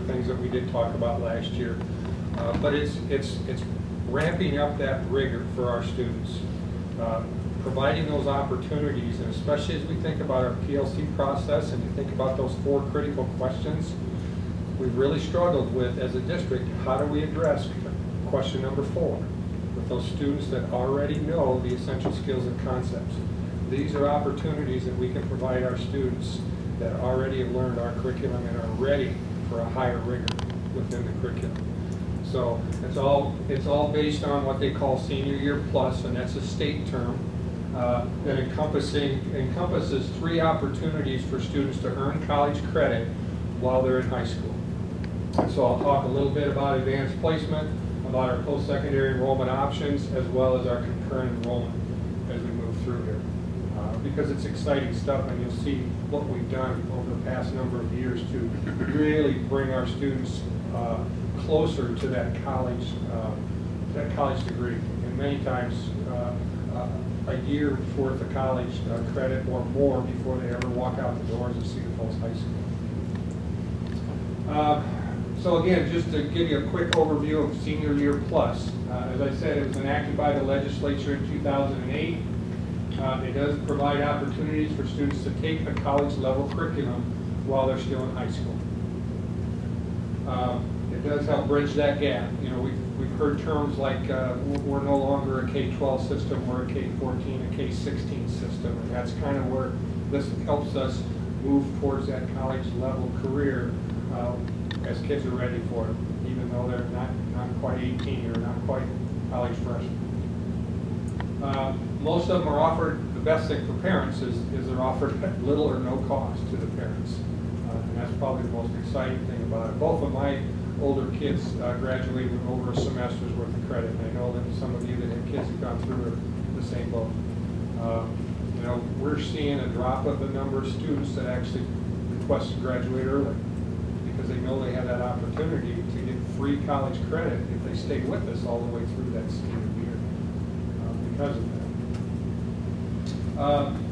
things that we did talk about last year. But it's ramping up that rigor for our students, providing those opportunities, and especially as we think about our PLC process and you think about those 4 critical questions, we've really struggled with, as a district, how do we address question number 4 with those students that already know the essential skills and concepts. These are opportunities that we can provide our students that already have learned our curriculum and are ready for a higher rigor within the curriculum. So it's all based on what they call Senior Year Plus, and that's a state term that encompasses 3 opportunities for students to earn college credit while they're in high school. And so I'll talk a little bit about advanced placement, about our post-secondary enrollment options, as well as our concurrent enrollment as we move through here. Because it's exciting stuff, and you'll see what we've done over the past number of years to really bring our students closer to that college degree, and many times a year worth of college credit or more before they ever walk out the doors of Cedar Falls High School. So again, just to give you a quick overview of Senior Year Plus, as I said, it was enacted by the legislature in 2008. It does provide opportunities for students to take a college level curriculum while they're still in high school. It does help bridge that gap. You know, we've heard terms like we're no longer a K-12 system, we're a K-14, a K-16 system, and that's kind of where this helps us move towards that college level career as kids are ready for it, even though they're not quite 18 or not quite college freshmen. Most of them are offered, the best thing for parents is they're offered at little or no cost to the parents. And that's probably the most exciting thing about it. Both of my older kids graduated with over a semester's worth of credit, and I know that some of you that have kids have gone through the same boat. You know, we're seeing a drop of the number of students that actually request to graduate early because they know they have that opportunity to get free college credit if they stay with us all the way through that senior year because of that.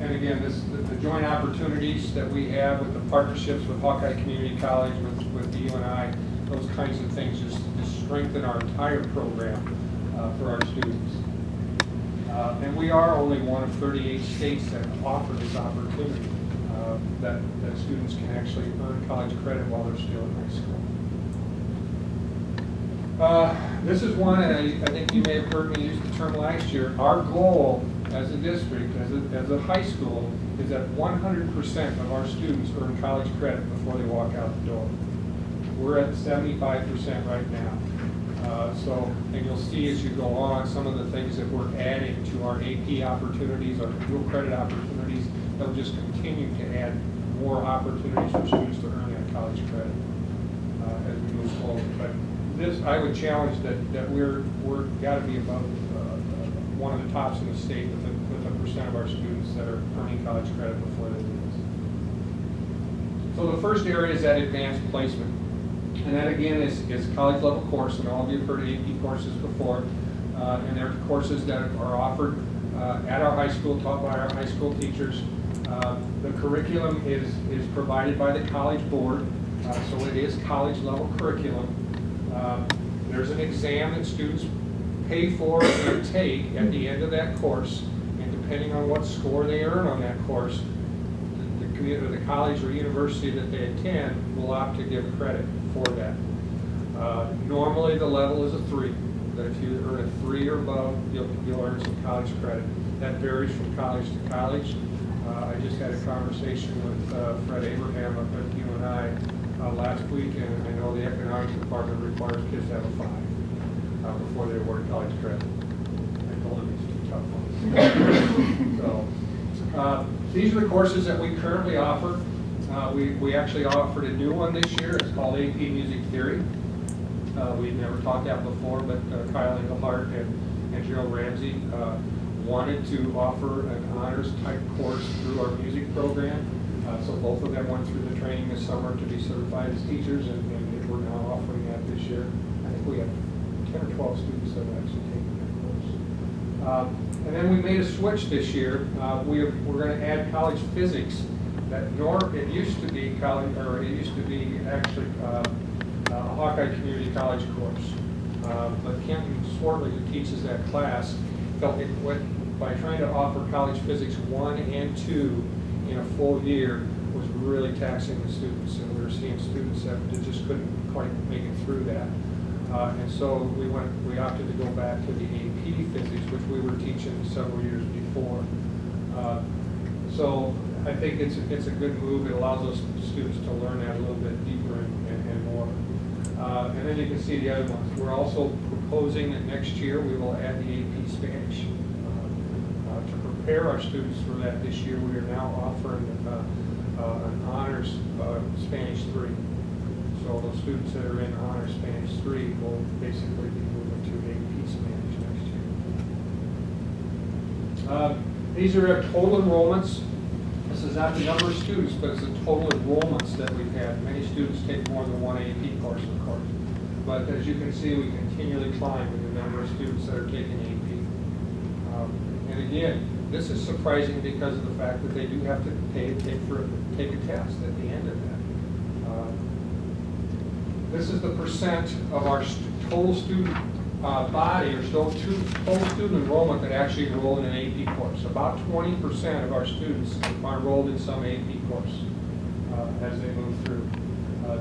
And again, the joint opportunities that we have with the partnerships with Hawkeye Community College, with the UNI, those kinds of things just strengthen our entire program for our students. And we are only one of 38 states that offer this opportunity, that students can actually earn college credit while they're still in high school. This is one, and I think you may have heard me use the term last year. Our goal as a district, as a high school, is that 100% of our students earn college credit before they walk out the door. We're at 75% right now. And you'll see as you go on some of the things that we're adding to our AP opportunities, our dual credit opportunities. They'll just continue to add more opportunities for students to earn that college credit as we move forward. But this, I would challenge that we're got to be above one of the tops in the state with a percent of our students that are earning college credit before they do this. So the first area is that advanced placement. And that again is college level course, and all of you have heard of AP courses before. And they're courses that are offered at our high school, taught by our high school teachers. The curriculum is provided by the college board, so it is college level curriculum. There's an exam that students pay for and take at the end of that course, and depending on what score they earn on that course, the college or university that they attend will opt to give credit for that. Normally the level is a 3, but if you earn a 3 or above, you'll earn some college credit. That varies from college to college. I just had a conversation with Fred Abraham up at UNI last week, and I know the economics department requires kids to have a 5 before they award college credit. I told him it's too tough on us. So these are the courses that we currently offer. We actually offered a new one this year. It's called AP Music Theory. We've never taught that before, but Kyle Engelhardt and Gerald Ramsey wanted to offer an honors type course through our music program. So both of them went through the training this summer to be certified as teachers, and we're now offering that this year. I think we have 10 or 12 students that have actually taken that course. And then we made a switch this year. We're going to add college physics. It used to be college, or it used to be actually Hawkeye Community College course. But Kenton Swartley, who teaches that class, felt by trying to offer college physics 1 and 2 in a full year was really taxing the students, and we were seeing students that just couldn't quite make it through that. And so we opted to go back to the AP physics, which we were teaching several years before. So I think it's a good move. It allows those students to learn that a little bit deeper and more. And then you can see the other ones. We're also proposing that next year we will add the AP Spanish. To prepare our students for that this year, we are now offering an honors Spanish 3. So those students that are in honors Spanish 3 will basically be moving to AP Spanish next year. These are our total enrollments. This is not the number of students, but it's the total enrollments that we've had. Many students take more than one AP course, of course. But as you can see, we continually climb with the number of students that are taking AP. And again, this is surprising because of the fact that they do have to take a test at the end of that. This is the percent of our total student body, or total student enrollment that actually enrolled in an AP course. About 20% of our students are enrolled in some AP course as they move through.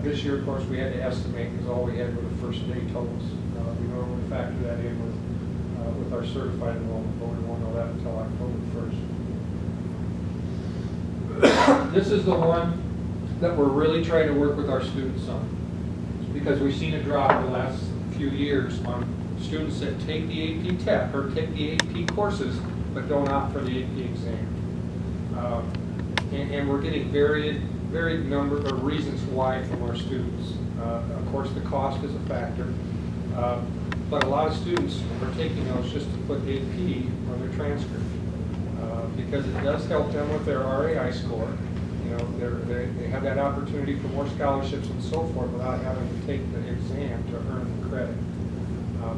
This year, of course, we had to estimate because all we had were the first day totals. We normally factor that in with our certified enrollment, but we won't know that until October 1st. This is the one that we're really trying to work with our students on, because we've seen a drop in the last few years on students that take the AP test or take the AP courses but don't opt for the AP exam. And we're getting varied number of reasons why from our students. Of course, the cost is a factor. But a lot of students are taking those just to put AP on their transcript because it does help them with their RAI score. You know, they have that opportunity for more scholarships and so forth without having to take the exam to earn the credit.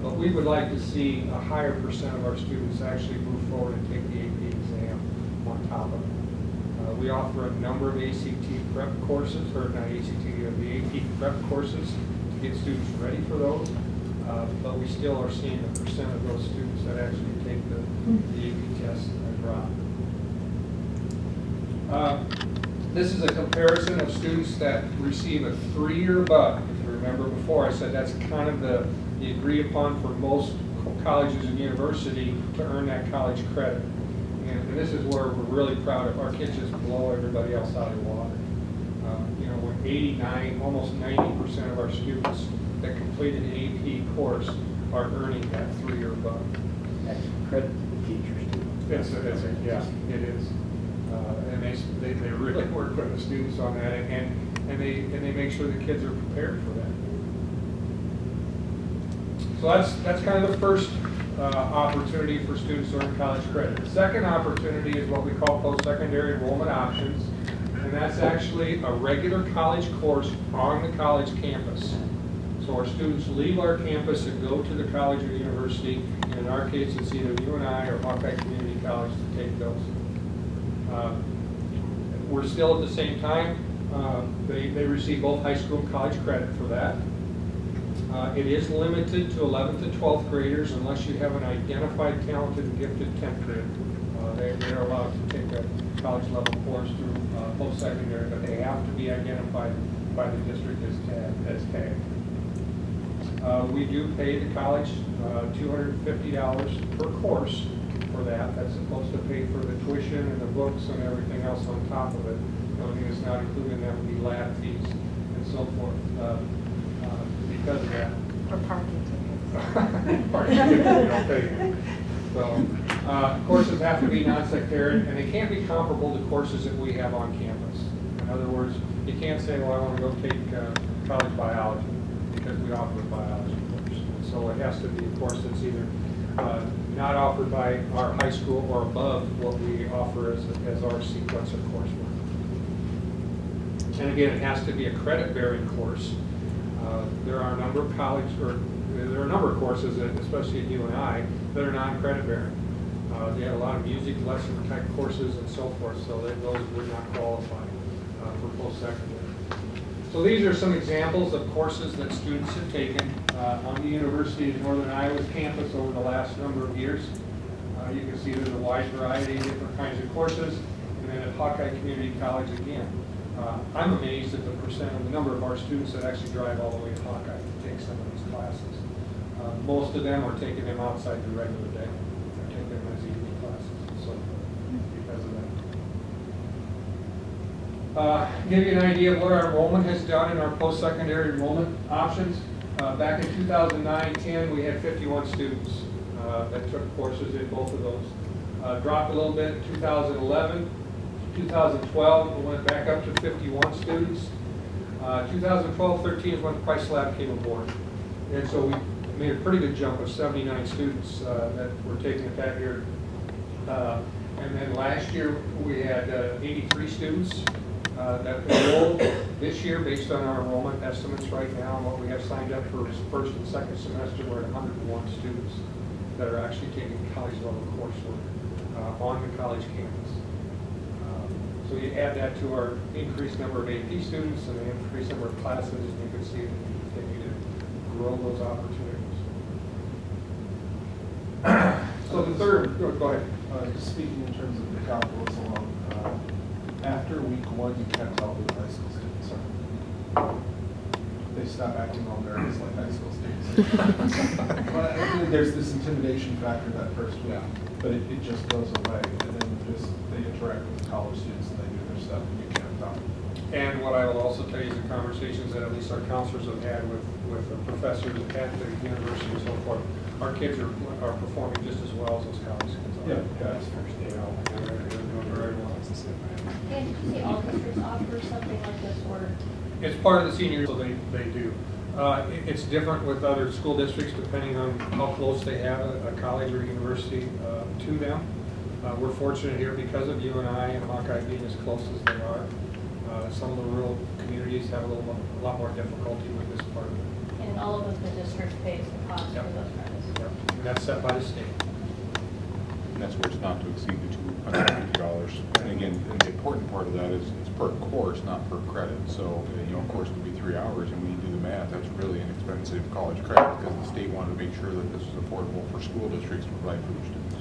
But we would like to see a higher percent of our students actually move forward and take the AP exam on top of it. We offer a number of ACT prep courses, or not ACT, the AP prep courses to get students ready for those. But we still are seeing a percent of those students that actually take the AP test and drop. This is a comparison of students that receive a 3 or above. If you remember before, I said that's kind of the agreed upon for most colleges and university to earn that college credit. And this is where we're really proud of. Our kids just blow everybody else out of the water. You know, when 89, almost 90% of our students that completed an AP course are earning that 3 or above. That's credit to the teachers too. Yeah, it is. And they really work with the students on that, and they make sure the kids are prepared for that. So that's kind of the first opportunity for students to earn college credit. The second opportunity is what we call post-secondary enrollment options, and that's actually a regular college course on the college campus. So our students leave our campus and go to the college or university, and in our case it's either UNI or Hawkeye Community College to take those. We're still at the same time, they receive both high school and college credit for that. It is limited to 11th and 12th graders unless you have an identified talented and gifted 10th grader. They're allowed to take a college level course through post-secondary, but they have to be identified by the district as tagged. We do pay the college $250 per course for that. That's supposed to pay for the tuition and the books and everything else on top of it. The only thing that's not included in that would be lab fees and so forth. Because of that. Or parking tickets. Parking tickets, we don't pay. So, courses have to be non-sectarian, and they can't be comparable to courses that we have on campus. In other words, you can't say, well, I want to go take college biology, because we offer a biology course. So it has to be a course that's either not offered by our high school or above what we offer as our sequence of coursework. And again, it has to be a credit-bearing course. There are a number of courses, especially at UNI, that are non-credit bearing. They have a lot of music lesson type courses and so forth, so those would not qualify for post-secondary. So these are some examples of courses that students have taken on the University of Northern Iowa's campus over the last number of years. You can see there's a wide variety of different kinds of courses, and then at Hawkeye Community College again. I'm amazed at the percent of the number of our students that actually drive all the way to Hawkeye to take some of these classes. Most of them are taking them outside the regular day. They're taking them as evening classes and so forth because of that. Give you an idea of what our enrollment has done in our post-secondary enrollment options. Back in 2009-10, we had 51 students that took courses in both of those. Dropped a little bit in 2011. 2012, we went back up to 51 students. 2012-13 is when Price Lab came aboard. And so we made a pretty good jump of 79 students that were taking it that year. And then last year, we had 83 students that enrolled. This year, based on our enrollment estimates right now and what we have signed up for first and second semester, we're at 101 students that are actually taking college level coursework on the college campus. So you add that to our increased number of AP students and the increased number of classes, and you can see that we continue to grow those opportunities. So the third, go ahead. Speaking in terms of the calculus alone, after week one, you can't tell who the high school students are. They stop acting all nervous like high school students. But I think there's this intimidation factor that first week, but it just goes away, and then they interact with college students and they do their stuff, and you can't tell. And what I will also tell you is the conversations that at least our counselors have had with the professors at the university and so forth, our kids are performing just as well as those college kids are. Yeah. They're doing very well. And did you say all districts offer something like this, or? It's part of the senior year, so they do. It's different with other school districts depending on how close they have a college or university to them. We're fortunate here because of UNI and Hawkeye being as close as they are. Some of the rural communities have a lot more difficulty with this part of it. And all of us, the district pays the cost Yep. for those credits. Yep. And that's set by the state. And that's where it's not to exceed the $250. And again, the important part of that is it's per course, not per credit. So, a course could be 3 hours, and when you do the math, that's really inexpensive college credit because the state wanted to make sure that this is affordable for school districts to provide for their students.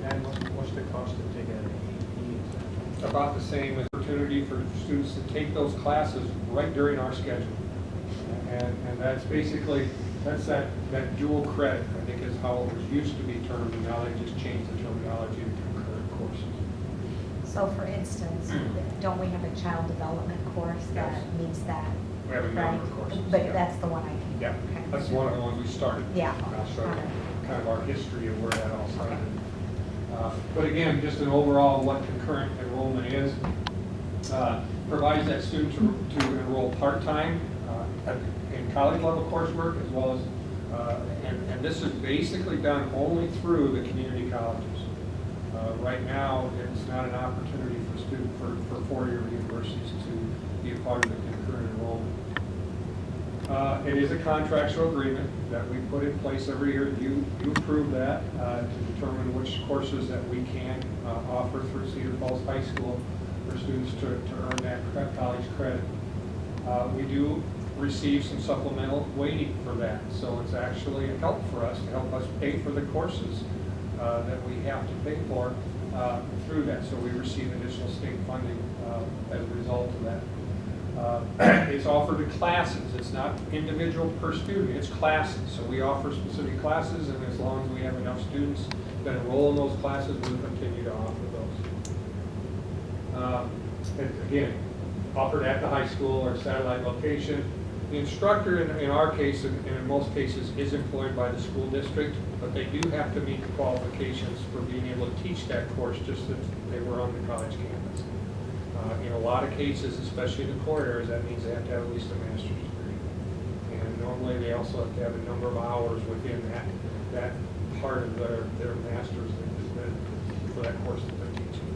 And what's the cost of taking an AE? About the same opportunity for students to take those classes right during our schedule. And that's basically, that dual credit, I think is how it was used to be termed, and now they just changed the terminology to concurrent courses. So for instance, don't we have a child development course that Yes. meets that? We have a number of right? courses, But yeah. that's the one I can. Yeah, okay. that's one of the ones we started. Yeah. I'll show you kind of our history of where that all started. But again, just an overall what concurrent enrollment is, provides that student to enroll part-time in college level coursework as well as, and this is basically done only through the community colleges. Right now, it's not an opportunity for four-year universities to be a part of the concurrent enrollment. It is a contractual agreement that we put in place every year. You approve that to determine which courses that we can offer through Cedar Falls High School for students to earn that college credit. We do receive some supplemental weighting for that, so it's actually a help for us to help us pay for the courses that we have to pay for through that. So we receive additional state funding as a result of that. It's offered to classes. It's not individual per student. It's classes. So we offer specific classes, and as long as we have enough students that enroll in those classes, we'll continue to offer those. Again, offered at the high school or satellite location. The instructor, in our case, and in most cases, is employed by the school district, but they do have to meet the qualifications for being able to teach that course just as they were on the college campus. In a lot of cases, especially in the core areas, that means they have to have at least a master's degree. And normally they also have to have a number of hours within that part of their master's for that course that they're teaching.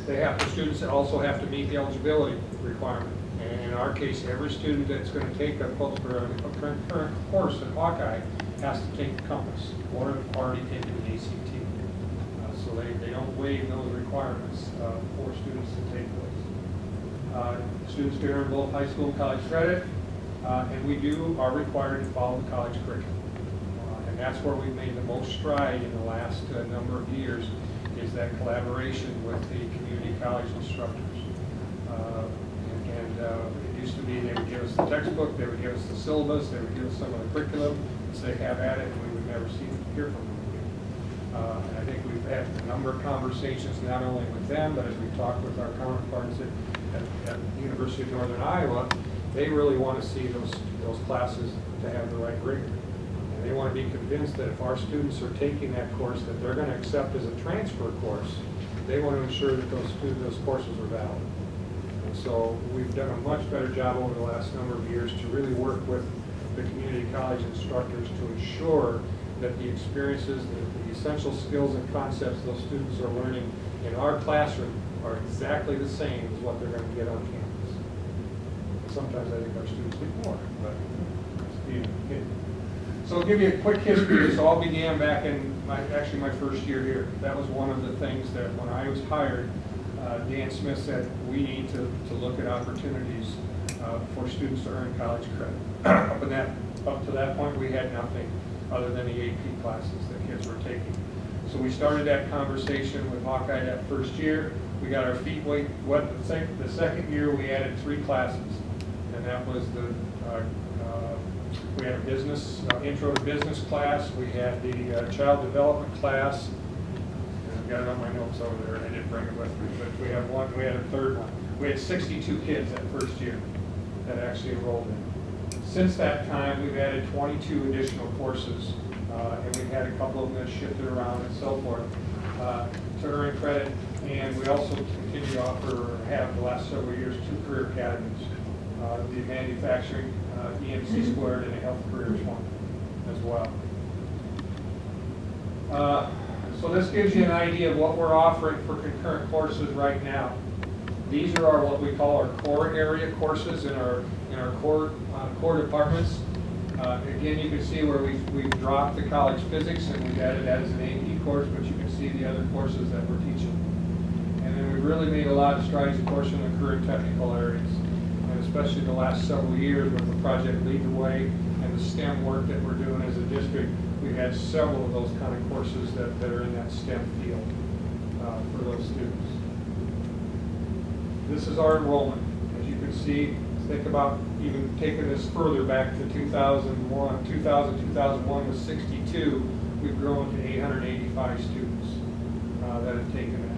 The students also have to meet the eligibility requirement. And in our case, every student that's going to take a current course at Hawkeye has to take the Compass or have already taken the ACT. So so they don't waive those requirements for students to take place. Students can earn both high school and college credit, and we are required to follow the college curriculum. And that's where we've made the most stride in the last number of years, is that collaboration with the community college instructors. It used to be they would give us the textbook, they would give us the syllabus, they would give us some of the curriculum, say have at it, and we would never hear from them again. And I think we've had a number of conversations, not only with them, but as we've talked with our counterparts at the University of Northern Iowa. They really want to see those classes to have the right rigor. And they want to be convinced that if our students are taking that course that they're going to accept as a transfer course, they want to ensure that those courses are valid. And so we've done a much better job over the last number of years to really work with the community college instructors to ensure that the experiences, the essential skills and concepts those students are learning in our classroom are exactly the same as what they're going to get on campus. Sometimes I think our students get more, but it's being a kid. So I'll give you a quick history. This all began back in my first year here. That was one of the things that when I was hired, Dan Smith said, we need to look at opportunities for students to earn college credit. Up to that point, we had nothing other than the AP classes that kids were taking. So we started that conversation with Hawkeye that first year. We got our feet wet. The second year, we added 3 classes, and that was we had a business, intro to business class. We had the child development class. I've got it on my notes over there. I didn't bring it with me, but we had a third one. We had 62 kids that first year that actually enrolled in. Since that time, we've added 22 additional courses, and we've had a couple of them that shifted around and so forth to earn credit. And we also continue to offer, have the last several years, 2 career academies, the manufacturing, EMC squared, and a health careers one as well. So this gives you an idea of what we're offering for concurrent courses right now. These are what we call our core area courses in our core departments. Again, you can see where we've dropped the college physics and we've added that as an AP course, but you can see the other courses that we're teaching. And then we've really made a lot of strides, of course, in the career technical areas. And especially the last several years with the Project Lead the Way and the STEM work that we're doing as a district, we've had several of those kind of courses that are in that STEM field for those students. This is our enrollment. As you can see, think about even taking this further back to 2001. 2001 was 62. We've grown to 885 students that have taken that.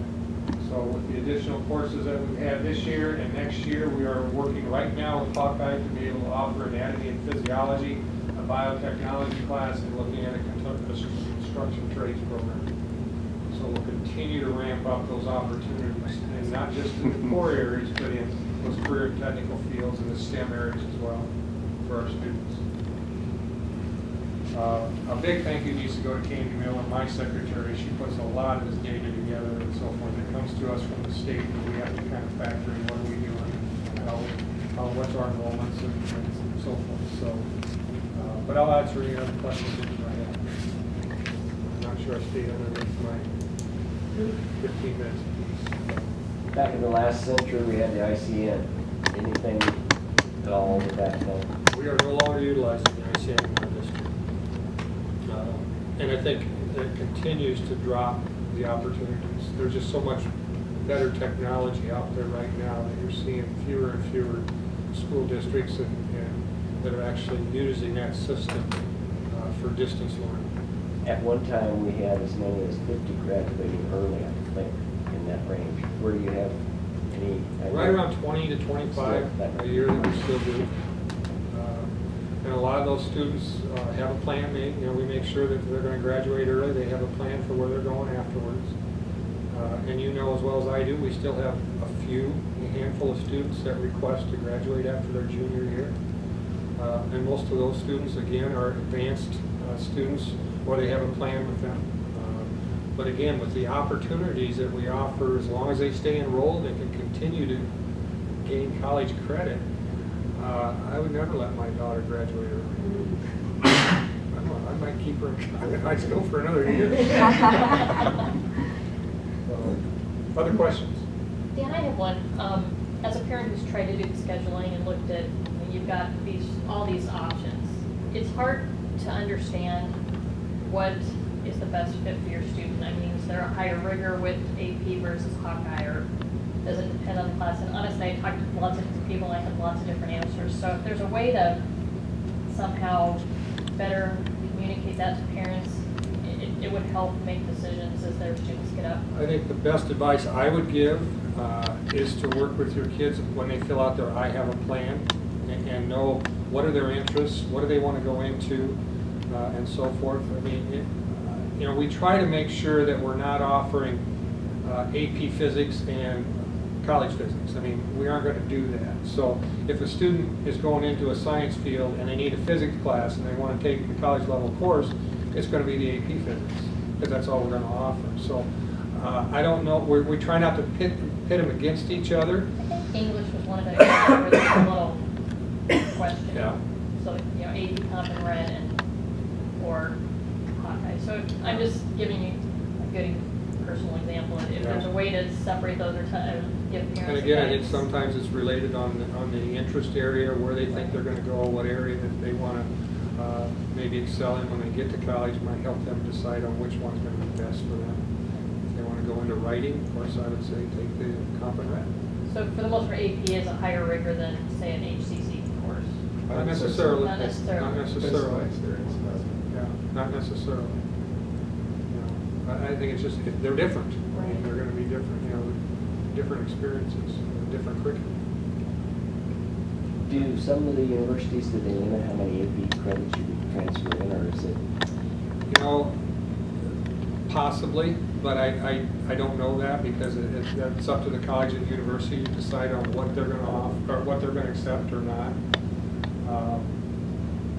So with the additional courses that we've had this year and next year, we are working right now with Hawkeye to be able to offer anatomy and physiology, a biotechnology class, and looking at a construction trades program. So we'll continue to ramp up those opportunities, and not just in the core areas, but in those career and technical fields and the STEM areas as well for our students. A big thank you needs to go to Candy Miller, my secretary. She puts a lot of this data together and so forth. It comes to us from the state, and we have to kind of factor in what are we doing, what's our enrollments and so forth. So, but I'll answer any other questions that you might have. I'm not sure I stayed underneath my 15 minutes. Back in the last century, we had the ICN. Anything at all with that? We are no longer utilizing the ICN in our district. And I think it continues to drop the opportunities. There's just so much better technology out there right now that you're seeing fewer and fewer school districts that are actually using that system for distance learning. At one time, we had as many as 50 graduating early, I think, in that range. Where do you have any idea? Right around 20 to 25 a year that we still do. And a lot of those students have a plan made. You know, we make sure that they're going to graduate early. They have a plan for where they're going afterwards. And you know as well as I do, we still have a handful of students that request to graduate after their junior year. And most of those students, again, are advanced students, or they have a plan with them. But again, with the opportunities that we offer, as long as they stay enrolled and can continue to gain college credit, I would never let my daughter graduate early. I might keep her in high school for another year. So, other questions? Dan, I have one. As a parent who's tried to do the scheduling and looked at, you've got all these options. It's hard to understand what is the best fit for your student. I mean, is there a higher rigor with AP versus Hawkeye, or does it depend on the class? And honestly, I talked to lots of different people, and I have lots of different answers. So if there's a way to somehow better communicate that to parents, it would help make decisions as their students get up. I think the best advice I would give is to work with your kids when they fill out their I have a plan and know what are their interests, what do they want to go into, and so forth. I mean, we try to make sure that we're not offering AP physics and college physics. I mean, we aren't going to do that. So if a student is going into a science field and they need a physics class and they want to take the college level course, it's going to be the AP physics, because that's all we're going to offer. So I don't know, we try not to pit them against each other. I think English was one of the areas where there's a little question. Yeah. So, AP Comp and Red or Hawkeye. So I'm just giving you a good personal example. If there's a way to separate those or give parents. And again, guidance. sometimes it's related on the interest area, where they think they're going to go, what area that they want to maybe excel in when they get to college, might help them decide on which one's going to be best for them. If they want to go into writing, of course, I would say take the Comp and Red. So for the most part, AP is a higher rigor than, say, an HCC course. Not necessarily. Not necessarily. Not Based on necessarily. my experience, Yeah, not necessarily. I think it's just, they're different. I mean, Right. they're going to be different, different experiences, different curriculum. Do some of the universities, do they limit how many AP credits you can transfer in, or is it? Possibly, but I don't know that, because it's up to the college and university to decide on what they're going to offer, or what they're going to accept or not.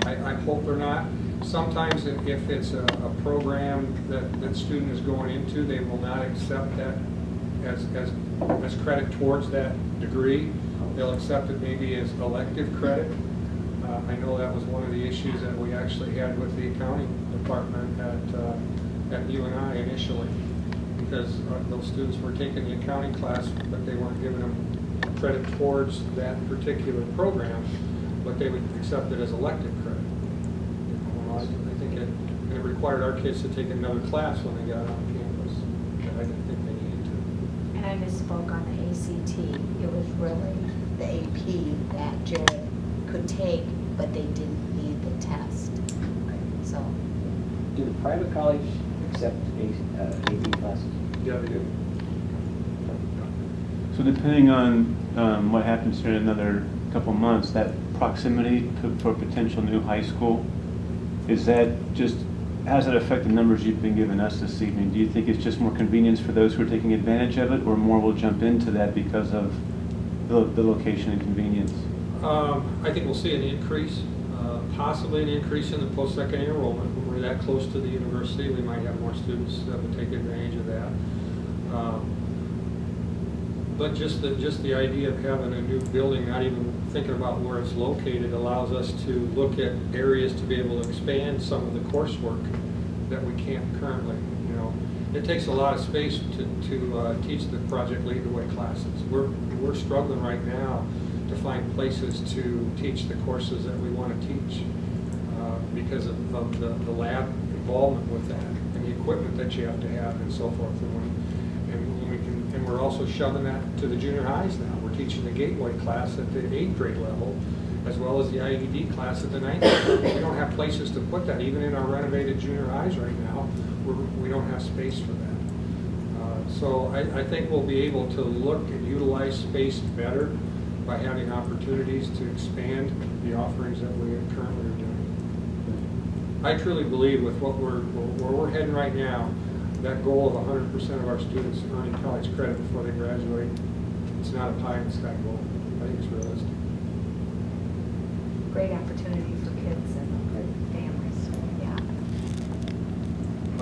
I hope they're not. Sometimes if it's a program that student is going into, they will not accept that as credit towards that degree. They'll accept it maybe as elective credit. I know that was one of the issues that we actually had with the accounting department at UNI initially, because those students were taking the accounting class, but they weren't giving them credit towards that particular program, but they would accept it as elective credit. I think it required our kids to take another class when they got on campus that I didn't think they needed to. And I misspoke on the ACT. It was really the AP that Jared could take, but they didn't need the test. So, Do the private college accept AP classes? Yeah, they do. So depending on what happens here in another couple months, that proximity for potential new high school, is that just, how does that affect the numbers you've been giving us this evening? Do you think it's just more convenience for those who are taking advantage of it, or more will jump into that because of the location and convenience? I think we'll see an increase, possibly an increase in the post-secondary enrollment. When we're that close to the university, we might have more students that would take advantage of that. But just the idea of having a new building, not even thinking about where it's located, allows us to look at areas to be able to expand some of the coursework that we can't currently. It takes a lot of space to teach the project lead the way classes. We're struggling right now to find places to teach the courses that we want to teach because of the lab involvement with that and the equipment that you have to have and so forth. And we're also shoving that to the junior highs now. We're teaching the gateway class at the 8th grade level, as well as the IED class at the 9th grade level. We don't have places to put that. Even in our renovated junior highs right now, we don't have space for that. So I think we'll be able to look and utilize space better by having opportunities to expand the offerings that we currently are doing. I truly believe with where we're heading right now, that goal of 100% of our students earning college credit before they graduate, it's not a pie in the sky goal. I think it's realistic. great opportunity for kids and